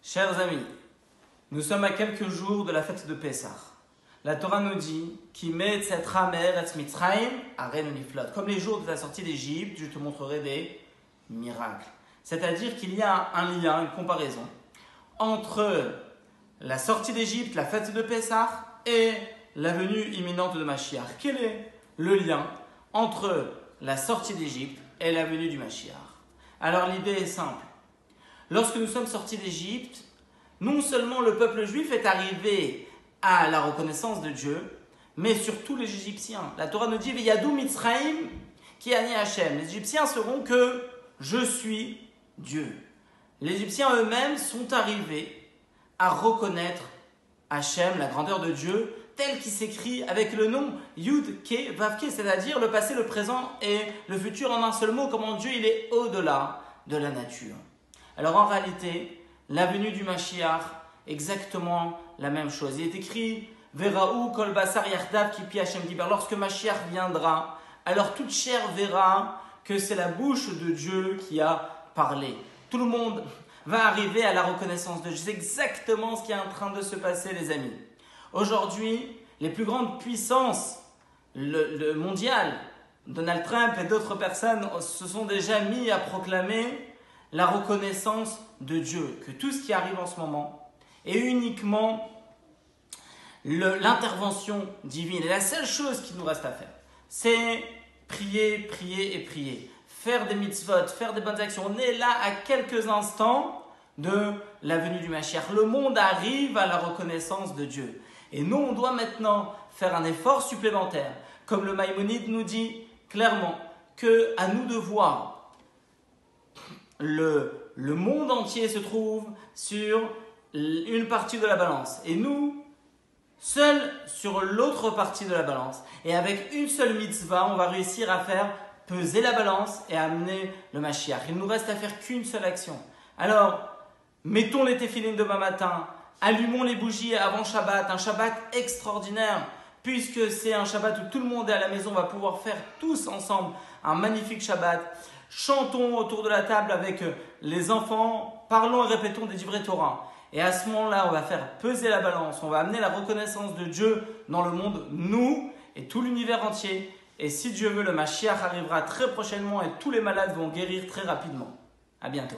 Chers amis, nous sommes à quelques jours de la fête de Pessah. La Torah nous dit qui met cette ramer et Mitzrayim à Renoniflot. Comme les jours de la sortie d'Égypte, je te montrerai des miracles. C'est-à-dire qu'il y a un lien, une comparaison entre la sortie d'Égypte, la fête de Pessah et la venue imminente de Mashiach. Quel est le lien entre la sortie d'Égypte et la venue du Mashiach? Alors l'idée est simple. Lorsque nous sommes sortis d'Égypte, non seulement le peuple juif est arrivé à la reconnaissance de Dieu, mais surtout les Égyptiens. La Torah nous dit « Veyadou Mitzrayim ki ani Hashem ». Les Égyptiens sauront que je suis Dieu. Les Égyptiens eux-mêmes sont arrivés à reconnaître Hashem, la grandeur de Dieu, tel qu'il s'écrit avec le nom Yud Ke Vav Ke, c'est-à-dire le passé, le présent et le futur en un seul mot, comment Dieu il est au-delà de la nature. Alors en réalité, la venue du Mashiach, exactement la même chose. Il est écrit Veraou kol basar yardav ki pi Hashem diber. Lorsque Mashiach viendra, alors toute chair verra que c'est la bouche de Dieu qui a parlé. Tout le monde va arriver à la reconnaissance de Dieu. C'est exactement ce qui est en train de se passer, les amis. Aujourd'hui, les plus grandes puissances mondiales, Donald Trump et d'autres personnes se sont déjà mis à proclamer la reconnaissance de Dieu, que tout ce qui arrive en ce moment est uniquement l'intervention divine. Et la seule chose qui nous reste à faire, c'est prier, prier et prier. Faire des mitzvot, faire des bonnes actions. On est là à quelques instants de la venue du Mashiach. Le monde arrive à la reconnaissance de Dieu. Et nous, on doit maintenant faire un effort supplémentaire. Comme le Maïmonide nous dit clairement, qu'à nous de voir le monde entier se trouve sur une partie de la balance. Et nous, seuls sur l'autre partie de la balance. Et avec une seule mitzvah, on va réussir à faire peser la balance et amener le Mashiach. Il ne nous reste à faire qu'une seule action. Alors, mettons les téphilines demain matin, allumons les bougies avant Shabbat, un Shabbat extraordinaire, puisque c'est un Shabbat où tout le monde est à la maison, on va pouvoir faire tous ensemble un magnifique Shabbat. Chantons autour de la table avec les enfants, parlons et répétons des divrei Torah. Et à ce moment-là, on va faire peser la balance, on va amener la reconnaissance de Dieu dans le monde, nous et tout l'univers entier. Et si Dieu veut, le Mashiach arrivera très prochainement et tous les malades vont guérir très rapidement. À bientôt.